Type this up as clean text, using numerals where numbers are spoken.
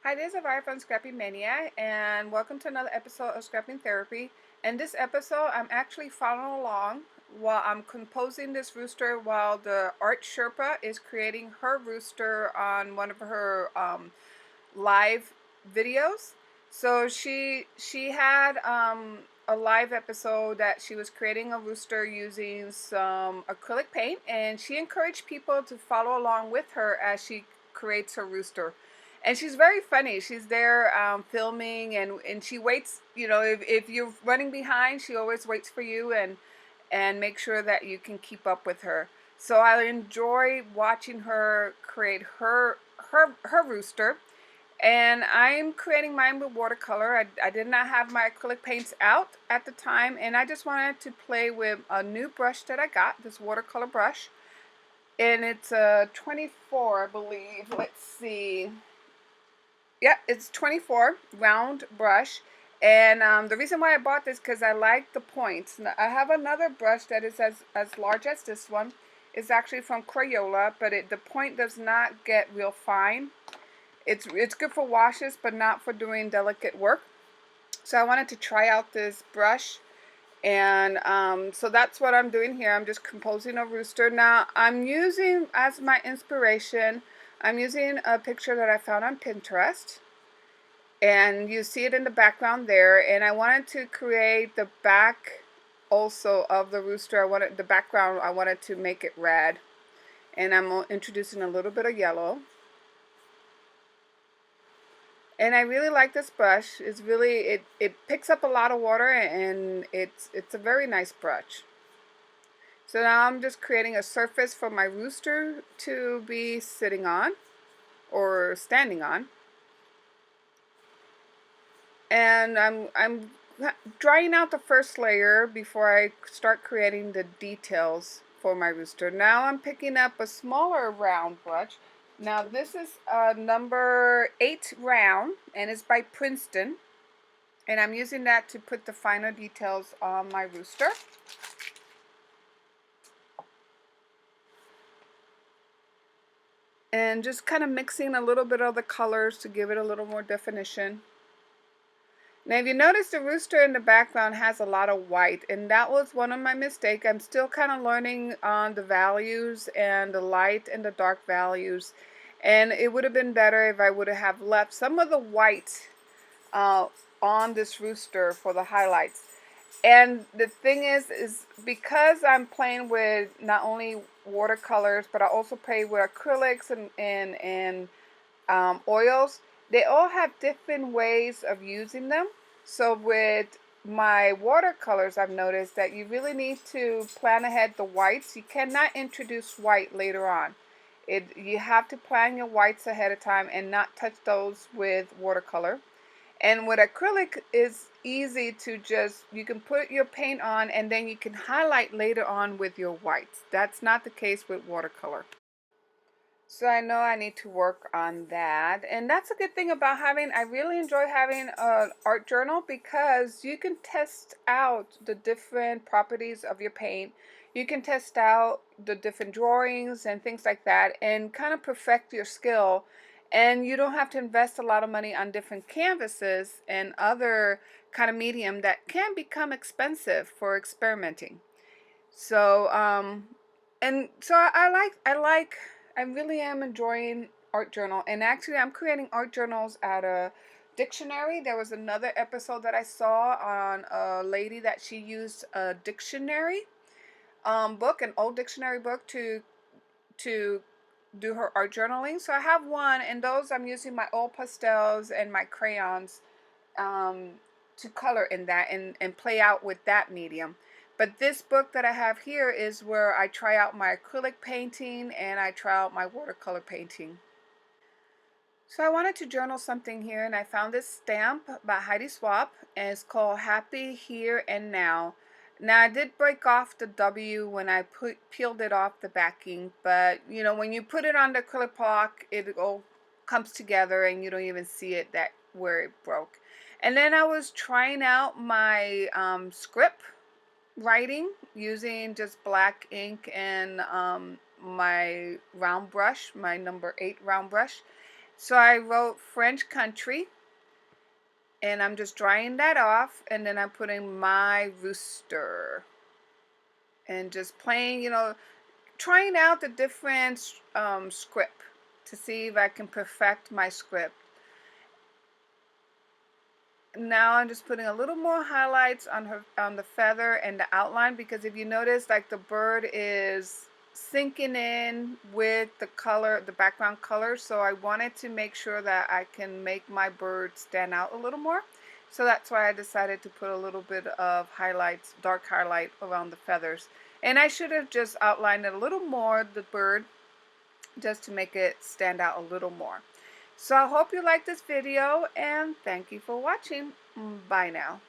Hi, this is Avari from Scrappy Mania, and welcome to another episode of Scrapping Therapy. In this episode, I'm actually following along while I'm composing this rooster while the art Sherpa is creating her rooster on one of her live videos. So she had a live episode that she was creating a rooster using some acrylic paint, and she encouraged people to follow along with her as she creates her rooster. And she's very funny. She's there filming, and she waits. You know, if you're running behind, she always waits for you and make sure that you can keep up with her. So I enjoy watching her create her rooster, and I'm creating mine with watercolor. I did not have my acrylic paints out at the time, and I just wanted to play with a new brush that I got, this watercolor brush. And it's a 24, I believe. Let's see. Yeah, it's 24 round brush. And the reason why I bought this because I like the points. Now, I have another brush that is as large as this one. It's actually from Crayola, but the point does not get real fine. It's good for washes, but not for doing delicate work. So I wanted to try out this brush, and so that's what I'm doing here. I'm just composing a rooster. Now I'm using as my inspiration, I'm using a picture that I found on Pinterest, and you see it in the background there. And I wanted to create the back also of the rooster. The background, I wanted to make it red, and I'm introducing a little bit of yellow. And I really like this brush. It's really, it picks up a lot of water, and it's a very nice brush. So now I'm just creating a surface for my rooster to be sitting on or standing on. And I'm drying out the first layer before I start creating the details for my rooster. Now I'm picking up a smaller round brush. Now this is number 8 round, and it's by Princeton. And I'm using that to put the finer details on my rooster. And just kind of mixing a little bit of the colors to give it a little more definition. Now if you notice, the rooster in the background has a lot of white, and that was one of my mistakes. I'm still kind of learning on the values and the light and the dark values. And it would have been better if I would have left some of the white on this rooster for the highlights. And the thing is because I'm playing with not only watercolors, but I also play with acrylics and oils. They all have different ways of using them. So with my watercolors, I've noticed that you really need to plan ahead the whites. You cannot introduce white later on. You have to plan your whites ahead of time and not touch those with watercolor. And with acrylic, it's easy to you can put your paint on and then you can highlight later on with your whites. That's not the case with watercolor. So I know I need to work on that. And that's a good thing about I really enjoy having an art journal, because you can test out the different properties of your paint. You can test out the different drawings and things like that and kind of perfect your skill. And you don't have to invest a lot of money on different canvases and other kind of medium that can become expensive for experimenting. So I really am enjoying art journal. And actually I'm creating art journals out of dictionary. There was another episode that I saw on a lady that she used a dictionary book, an old dictionary book, to do her art journaling. So I have one, and those I'm using my old pastels and my crayons um, to color in that and play out with that medium. But this book that I have here is where I try out my acrylic painting and I try out my watercolor painting. So I wanted to journal something here, and I found this stamp by Heidi Swapp, and it's called Happy Here and Now. Now I did break off the W when I peeled it off the backing, but you know, when you put it on the acrylic block, it all comes together and you don't even see it where it broke. And then I was trying out my script writing using just black ink and my round brush, my number 8 round brush. So I wrote French country, and I'm just drying that off, and then I'm putting my rooster and just playing, trying out the different script to see if I can perfect my script. Now I'm just putting a little more highlights on the feather and the outline, because if you notice, like, the bird is sinking in with the color, the background color, so I wanted to make sure that I can make my bird stand out a little more. So that's why I decided to put a little bit of highlights, dark highlight around the feathers. And I should have just outlined it a little more, the bird, just to make it stand out a little more. So I hope you like this video, and thank you for watching. Bye now.